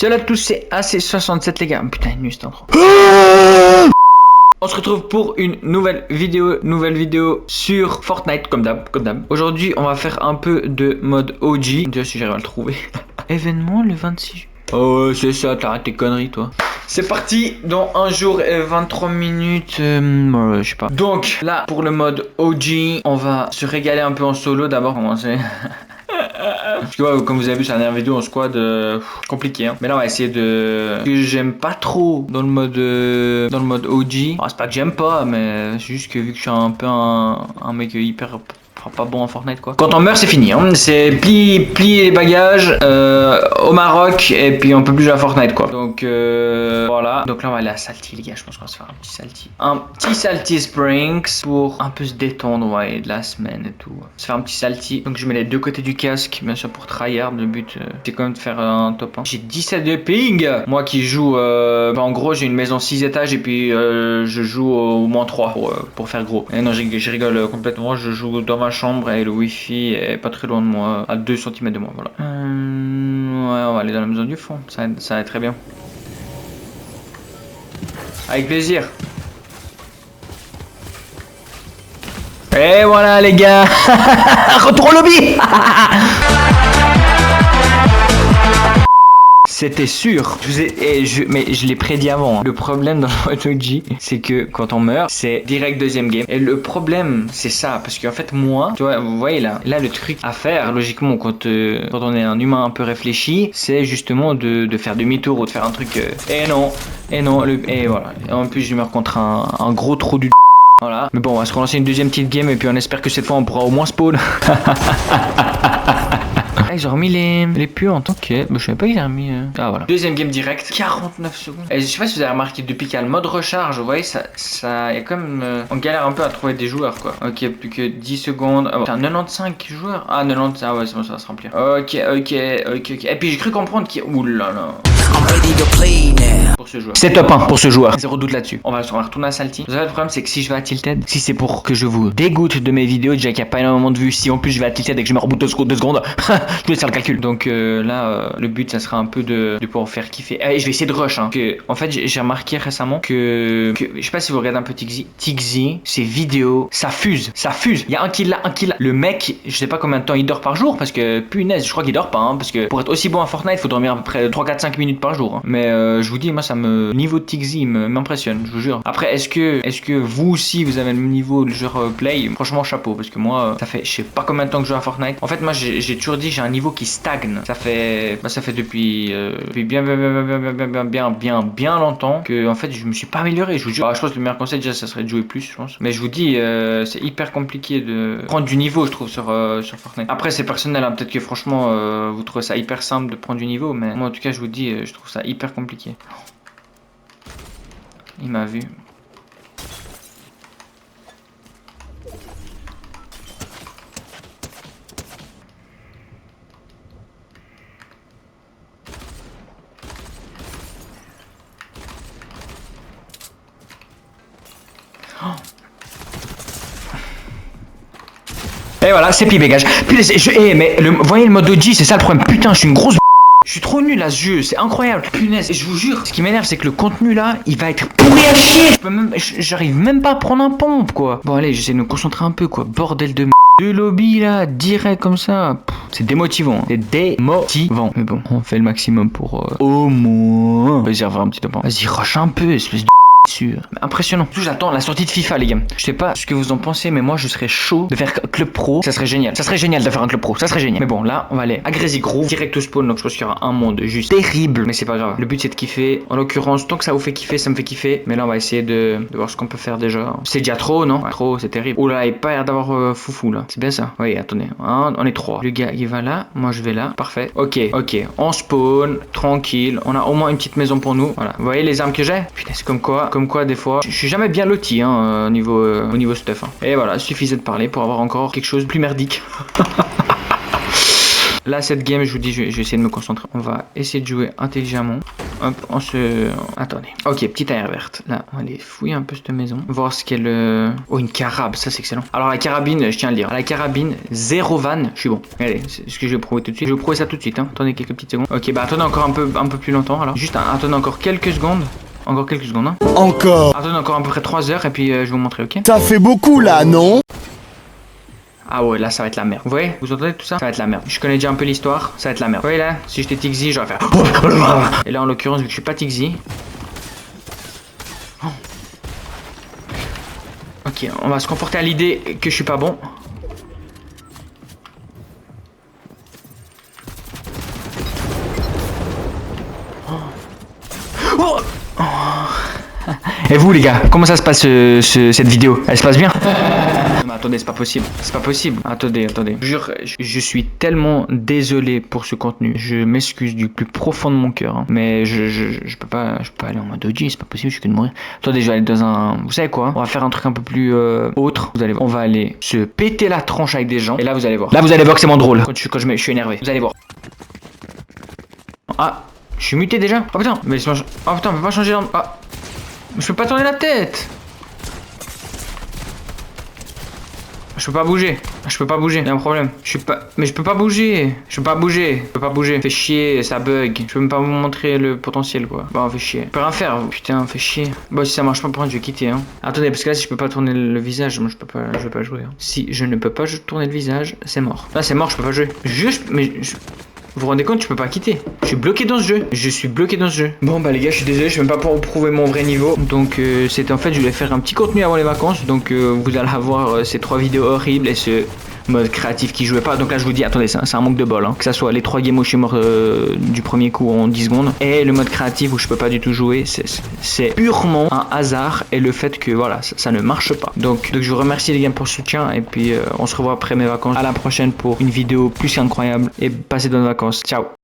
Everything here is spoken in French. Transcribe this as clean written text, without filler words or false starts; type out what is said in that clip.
Salut à tous, c'est AC67 les gars. Putain, nuit cette intro. On se retrouve pour une nouvelle vidéo sur Fortnite comme d'hab. Aujourd'hui, on va faire un peu de mode OG. Déjà si j'arrive à le trouver. Événement le 26. Oh, c'est ça, t'arrêtes tes conneries, toi. C'est parti dans 1 jour et 23 minutes. Je sais pas. Donc, là, pour le mode OG, on va se régaler un peu en solo. D'abord, commencer. Parce que ouais, comme vous avez vu sur la dernière vidéo en squad, compliqué hein. Mais là on va essayer de... Ce que j'aime pas trop dans le mode OG. Bon, c'est pas que j'aime pas, mais c'est juste que vu que je suis un peu un mec hyper... pas bon en Fortnite quoi. Quand on meurt c'est fini hein. C'est plier les bagages au Maroc et puis on peut plus jouer à Fortnite quoi. Donc voilà. Donc là on va aller à Salty les gars. Je pense qu'on va se faire un petit Salty. Un petit Salty Springs pour un peu se détendre ouais, de la semaine et tout. Se faire un petit Salty. Donc je mets les deux côtés du casque bien sûr pour tryhard. Le but c'est quand même de faire un top 1. J'ai 17 de ping. Moi qui joue en gros j'ai une maison 6 étages et puis je joue au moins 3 pour faire gros. Et non je rigole complètement. Je joue dans ma chambre et le wifi est pas très loin de moi, à 2 cm de moi, voilà. Ouais, on va aller dans la maison du fond, ça va être très bien. Avec plaisir. Et voilà les gars. Retour au lobby. C'était sûr. Mais je l'ai prédit avant. Hein. Le problème dans le mode OG, c'est que quand on meurt, c'est direct deuxième game. Et le problème, c'est ça. Parce qu'en fait, moi, tu vois, vous voyez là le truc à faire, logiquement, quand on est un humain un peu réfléchi, c'est justement de faire demi-tour ou de faire un truc. Et non, et voilà. Et en plus, je meurs contre un gros trou du. Voilà. Mais bon, on va se relancer une deuxième petite game et puis on espère que cette fois on pourra au moins spawn. J'ai remis les puants, ok. Je savais pas qu'ils avaient remis. Ah voilà. Deuxième game direct, 49 secondes. Et je sais pas si vous avez remarqué, depuis qu'il y a le mode recharge, vous voyez, ça y a quand même. On galère un peu à trouver des joueurs quoi. Ok, plus que 10 secondes. Ah bon. 95 joueurs. Ah, 90. Ah ouais, c'est bon, ça va se remplir. Ok. Et puis j'ai cru comprendre qu'il y a. Ouh là là. Pour ce joueur. C'est top 1 pour ce joueur. Zéro doute là-dessus. On va retourner à Salty. Le problème, c'est que si je vais à Tilted, si c'est pour que je vous dégoûte de mes vidéos, déjà qu'il n'y a pas énormément de vues, si en plus je vais à Tilted et que je me reboot 2 secondes, je vais faire le calcul. Donc là, le but, ça sera un peu de pouvoir faire kiffer. Et je vais essayer de rush. Hein, en fait, j'ai remarqué récemment que je sais pas si vous regardez un peu Tixi, ses vidéos, ça fuse. Il y a un kill là. Le mec, je sais pas combien de temps il dort par jour, parce que punaise, je crois qu'il dort pas. Hein, parce que pour être aussi bon à Fortnite, il faut dormir à peu près 3, 4, 5 minutes par jour. Hein. Mais je vous dis, moi, niveau de Tixi m'impressionne, je vous jure. Après, est-ce que vous aussi, vous avez le même niveau de genre play? Franchement, chapeau, parce que moi, ça fait je sais pas combien de temps que je joue à Fortnite. En fait, moi, j'ai toujours dit, j'ai un niveau qui stagne. Ça fait depuis bien longtemps que en fait je me suis pas amélioré. Je vous jure. Je pense que le meilleur conseil déjà ça serait de jouer plus, je pense. Mais je vous dis, c'est hyper compliqué de prendre du niveau, je trouve sur Fortnite. Après c'est personnel, hein. Peut-être que franchement vous trouvez ça hyper simple de prendre du niveau, mais moi en tout cas je vous dis, je trouve ça hyper compliqué. Il m'a vu. Et voilà, c'est dégage. Mais voyez le mode OG, c'est ça le problème. Putain, je suis une grosse. Je suis trop nul à ce jeu, c'est incroyable. Punaise, et je vous jure, ce qui m'énerve, c'est que le contenu là, il va être pourri à chier. J'arrive même pas à prendre un pompe quoi. Bon, allez, j'essaie de me concentrer un peu quoi. Bordel de deux lobby là, direct comme ça. C'est démotivant. C'est démotivant. Mais bon, on fait le maximum pour au moins. Vas-y, avoir un petit top. Vas-y, rush un peu, espèce de. Impressionnant. J'attends la sortie de FIFA les gars. Je sais pas ce que vous en pensez mais moi je serais chaud de faire club pro. Ça serait génial. Ça serait génial de faire un club pro. Ça serait génial. Mais bon là on va aller à Grésy Gros direct au spawn. Donc je pense qu'il y aura un monde juste terrible. Mais c'est pas grave. Le but c'est de kiffer. En l'occurrence tant que ça vous fait kiffer ça me fait kiffer. Mais là on va essayer de voir ce qu'on peut faire déjà. C'est déjà trop non ouais, trop c'est terrible. Oh là il pas l'air d'avoir foufou là. C'est bien ça. Oui attendez. On est 3. Le gars il va là. Moi je vais là. Parfait. Ok. On spawn. Tranquille. On a au moins une petite maison pour nous. Voilà. Vous voyez les armes que j'ai. Putain c'est comme quoi des fois je suis jamais bien loti hein, au niveau stuff hein. Et voilà suffisait de parler pour avoir encore quelque chose de plus merdique. Là cette game je vous dis je vais essayer de me concentrer. On va essayer de jouer intelligemment. hop, on se... Attendez. Ok, petite aire verte. Là, on va aller fouiller un peu cette maison. Voir ce qu'elle... Oh, une carabe, ça c'est excellent. Alors la carabine, je tiens à le dire. La carabine, 0 van, je suis bon. Allez, c'est ce que je vais prouver tout de suite. Je vais prouver ça tout de suite, hein. Attendez quelques petites secondes. Ok, bah attendez encore un peu plus longtemps alors. Juste, attendez encore quelques secondes. Encore quelques secondes, hein. Encore. Attendez encore à peu près 3 heures et puis je vais vous montrer, ok? Ça fait beaucoup là, non? Ah ouais, là ça va être la merde. Vous voyez? Vous entendez tout ça? Ça va être la merde. Je connais déjà un peu l'histoire, ça va être la merde. Vous voyez là? Si j'étais Tixi, j'aurais fait... Et là en l'occurrence, vu que je suis pas Tixi... Oh. Ok, on va se conforter à l'idée que je suis pas bon. Oh. Oh. Et vous les gars, comment ça se passe cette vidéo? Elle se passe bien? Non mais attendez, c'est pas possible. C'est pas possible. Attendez. Je jure, je suis tellement désolé pour ce contenu. Je m'excuse du plus profond de mon cœur. Hein. Mais je peux pas aller en mode OG, c'est pas possible, je suis que de mourir. Attendez, je vais aller dans un... Vous savez quoi? On va faire un truc un peu plus autre. Vous allez voir. On va aller se péter la tronche avec des gens. Et là vous allez voir. Là vous allez voir que c'est moins drôle. Quand je suis énervé. Vous allez voir. Ah, je suis muté déjà? Oh putain, mais laisse-moi... Oh putain, on peut pas changer d'arme. Ah. Je peux pas tourner la tête. Je peux pas bouger. Je peux pas bouger. Il y a un problème. Mais je peux pas bouger. Je peux pas bouger. Fait chier, ça bug. Je peux même pas vous montrer le potentiel quoi. Bon, fait chier. Je peux rien faire. Putain, fait chier. Bon, si ça marche pas pour moi, je vais quitter. Hein. Attendez, parce que là, si je peux pas tourner le visage, moi je vais pas jouer. Hein. Si je ne peux pas tourner le visage, c'est mort. Là, c'est mort, je peux pas jouer. Vous vous rendez compte, je peux pas quitter. Je suis bloqué dans ce jeu. Je suis bloqué dans ce jeu. Bon bah les gars, je suis désolé, je vais même pas pouvoir vous prouver mon vrai niveau. Donc c'était en fait, je voulais faire un petit contenu avant les vacances. Donc vous allez avoir ces 3 vidéos horribles et ce mode créatif qui jouait pas. Donc là je vous dis, attendez, c'est un manque de bol. Hein. Que ça soit les 3 games où je suis mort du premier coup en 10 secondes. Et le mode créatif où je peux pas du tout jouer. C'est purement un hasard. Et le fait que voilà, ça ne marche pas. Donc je vous remercie les gars pour le soutien. Et puis on se revoit après mes vacances. À la prochaine pour une vidéo plus incroyable. Et passez de bonnes vacances. Ciao.